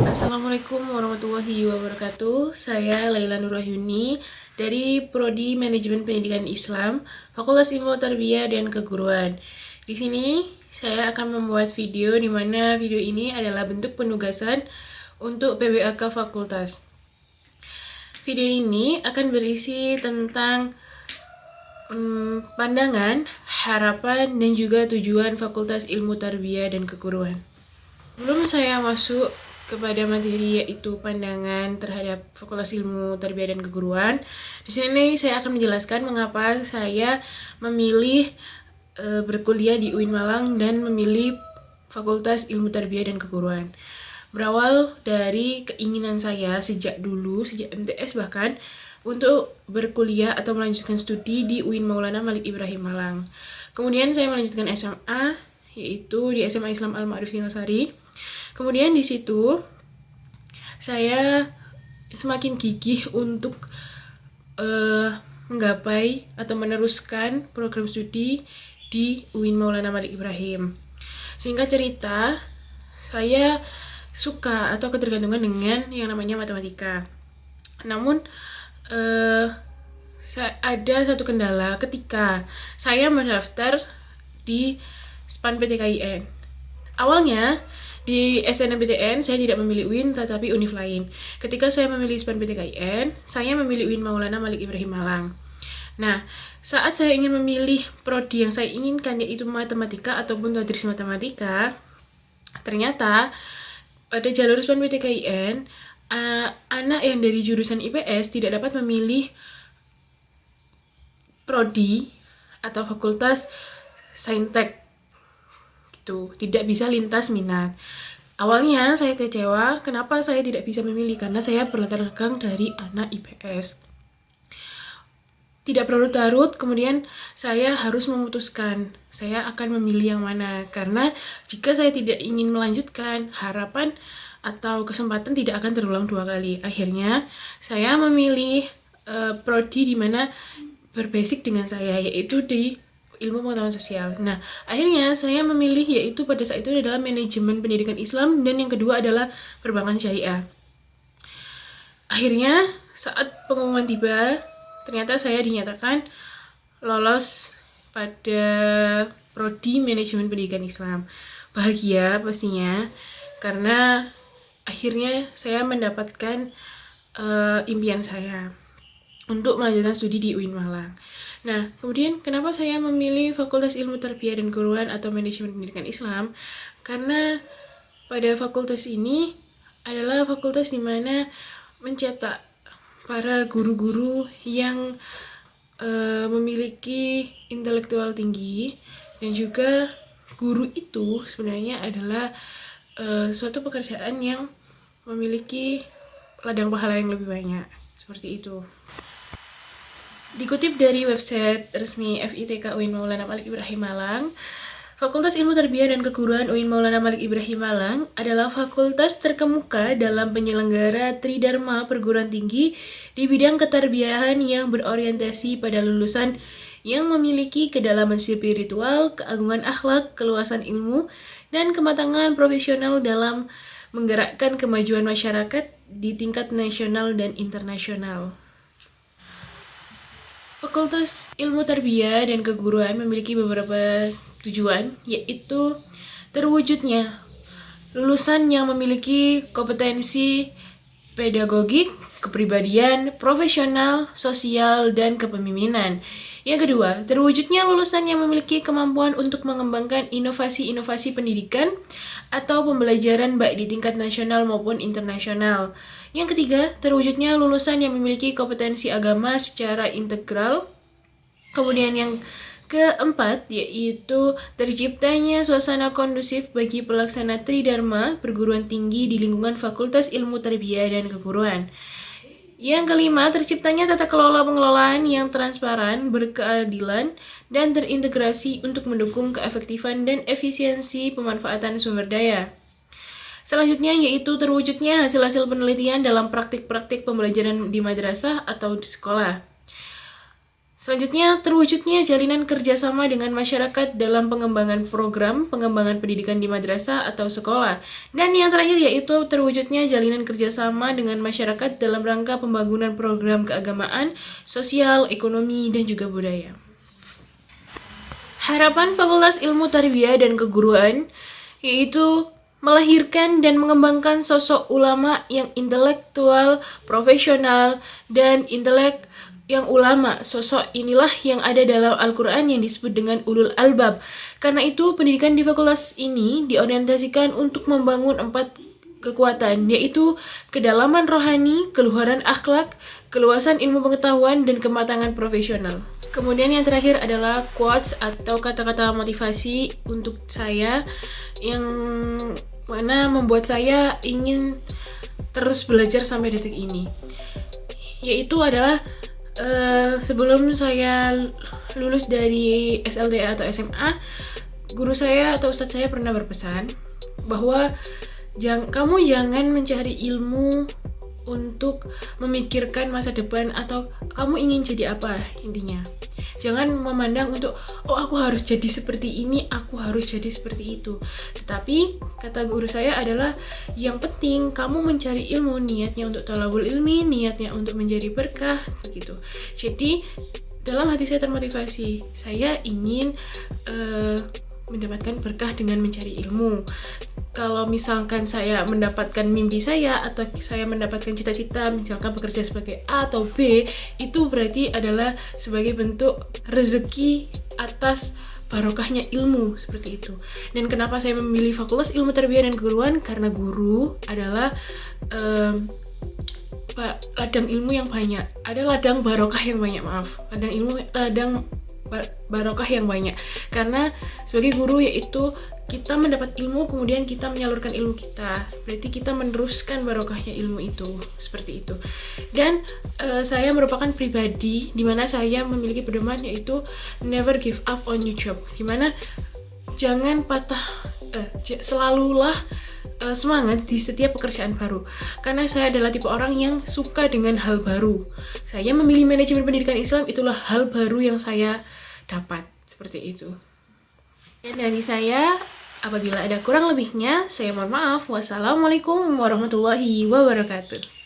Assalamualaikum warahmatullahi wabarakatuh. Saya Laila Nurwahyuni dari Prodi Manajemen Pendidikan Islam, Fakultas Ilmu Tarbiyah dan Keguruan. Di sini saya akan membuat video di mana video ini adalah bentuk penugasan untuk PBAK Fakultas. Video ini akan berisi tentang pandangan, harapan, dan juga tujuan Fakultas Ilmu Tarbiyah dan Keguruan. Belum saya masuk kepada materi yaitu pandangan terhadap Fakultas Ilmu Tarbiyah dan Keguruan. Di sini saya akan menjelaskan mengapa saya memilih berkuliah di UIN Malang dan memilih Fakultas Ilmu Tarbiyah dan Keguruan. Berawal dari keinginan saya sejak dulu, sejak MTS bahkan, untuk berkuliah atau melanjutkan studi di UIN Maulana Malik Ibrahim Malang. Kemudian saya melanjutkan SMA, yaitu di SMA Islam Al-Ma'arif Singosari. Kemudian di situ saya semakin gigih untuk menggapai atau meneruskan program studi di UIN Maulana Malik Ibrahim. Singkat cerita, saya suka atau ketergantungan dengan yang namanya matematika. Namun ada satu kendala ketika saya mendaftar di SPAN PTKIN. Awalnya di SNMPTN saya tidak memilih UIN tetapi univ lain. Ketika saya memilih SPAN PTKIN, saya memilih UIN Maulana Malik Ibrahim Malang. Nah, saat saya ingin memilih prodi yang saya inginkan yaitu matematika ataupun tadris matematika, ternyata pada jalur SPAN PTKIN anak yang dari jurusan IPS tidak dapat memilih prodi atau fakultas saintek gitu, tidak bisa lintas minat. Awalnya saya kecewa, kenapa saya tidak bisa memilih, karena saya berlatar belakang dari anak IPS. Tidak berlarut-larut, kemudian saya harus memutuskan saya akan memilih yang mana, karena jika saya tidak ingin melanjutkan, harapan atau kesempatan tidak akan terulang dua kali. Akhirnya saya memilih prodi di mana berbasic dengan saya, yaitu di ilmu pengetahuan sosial. Nah, akhirnya saya memilih yaitu pada saat itu adalah manajemen pendidikan Islam dan yang kedua adalah perbankan syariah. Akhirnya saat pengumuman tiba, ternyata saya dinyatakan lolos pada prodi manajemen pendidikan Islam. Bahagia pastinya karena akhirnya saya mendapatkan impian saya untuk melanjutkan studi di UIN Malang. Nah, kemudian kenapa saya memilih Fakultas Ilmu Tarbiyah dan Keguruan atau Manajemen Pendidikan Islam? Karena pada fakultas ini adalah fakultas di mana mencetak para guru-guru yang memiliki intelektual tinggi, dan juga guru itu sebenarnya adalah suatu pekerjaan yang memiliki ladang pahala yang lebih banyak, seperti itu. Dikutip dari website resmi FITK UIN Maulana Malik Ibrahim Malang, Fakultas Ilmu Tarbiyah dan Keguruan UIN Maulana Malik Ibrahim Malang adalah fakultas terkemuka dalam penyelenggara Tridharma perguruan tinggi di bidang ketarbiyahan yang berorientasi pada lulusan yang memiliki kedalaman spiritual, keagungan akhlak, keluasan ilmu, dan kematangan profesional dalam menggerakkan kemajuan masyarakat di tingkat nasional dan internasional. Fakultas Ilmu Tarbiyah dan Keguruan memiliki beberapa tujuan, yaitu terwujudnya lulusan yang memiliki kompetensi pedagogik, kepribadian, profesional, sosial, dan kepemimpinan. Yang kedua, terwujudnya lulusan yang memiliki kemampuan untuk mengembangkan inovasi-inovasi pendidikan atau pembelajaran baik di tingkat nasional maupun internasional. Yang ketiga, terwujudnya lulusan yang memiliki kompetensi agama secara integral. Kemudian yang keempat, yaitu terciptanya suasana kondusif bagi pelaksana Tridharma perguruan tinggi di lingkungan Fakultas Ilmu Tarbiyah dan Keguruan. Yang kelima, terciptanya tata kelola pengelolaan yang transparan, berkeadilan, dan terintegrasi untuk mendukung keefektifan dan efisiensi pemanfaatan sumber daya. Selanjutnya yaitu terwujudnya hasil-hasil penelitian dalam praktik-praktik pembelajaran di madrasah atau di sekolah. Selanjutnya, terwujudnya jalinan kerjasama dengan masyarakat dalam pengembangan program pengembangan pendidikan di madrasah atau sekolah. Dan yang terakhir yaitu terwujudnya jalinan kerjasama dengan masyarakat dalam rangka pembangunan program keagamaan, sosial, ekonomi, dan juga budaya. Harapan Fakultas Ilmu Tarbiyah dan Keguruan yaitu melahirkan dan mengembangkan sosok ulama yang intelektual, profesional, dan yang ulama. Sosok inilah yang ada dalam Al-Quran yang disebut dengan ulul albab. Karena itu pendidikan di fakultas ini diorientasikan untuk membangun 4 kekuatan, yaitu kedalaman rohani, keluhuran akhlak, keluasan ilmu pengetahuan, dan kematangan profesional. Kemudian yang terakhir adalah quotes atau kata-kata motivasi untuk saya yang mana membuat saya ingin terus belajar sampai detik ini. Yaitu adalah sebelum saya lulus dari SLTA atau SMA, guru saya atau ustadz saya pernah berpesan bahwa kamu jangan mencari ilmu untuk memikirkan masa depan atau kamu ingin jadi apa intinya. Jangan memandang untuk, oh aku harus jadi seperti ini, aku harus jadi seperti itu. Tetapi, kata guru saya adalah, yang penting kamu mencari ilmu, niatnya untuk thalabul ilmi, niatnya untuk menjadi berkah, begitu. Jadi, dalam hati saya termotivasi, saya ingin mendapatkan berkah dengan mencari ilmu. Kalau misalkan saya mendapatkan mimpi saya atau saya mendapatkan cita-cita misalkan bekerja sebagai A atau B, itu berarti adalah sebagai bentuk rezeki atas barokahnya ilmu, seperti itu. Dan kenapa saya memilih Fakultas Ilmu Tarbiyah dan Keguruan? Karena guru adalah ladang ilmu yang banyak. Ada ladang barokah yang banyak, ladang barokah yang banyak. Karena sebagai guru yaitu kita mendapat ilmu, kemudian kita menyalurkan ilmu kita. Berarti kita meneruskan barokahnya ilmu itu, seperti itu. Dan saya merupakan pribadi di mana saya memiliki pedoman yaitu never give up on your job. Dimana jangan selalulah semangat di setiap pekerjaan baru. Karena saya adalah tipe orang yang suka dengan hal baru. Saya memilih manajemen pendidikan Islam, itulah hal baru yang saya dapat, seperti itu. Dan dari saya, apabila ada kurang lebihnya, saya mohon maaf. Wassalamualaikum warahmatullahi wabarakatuh.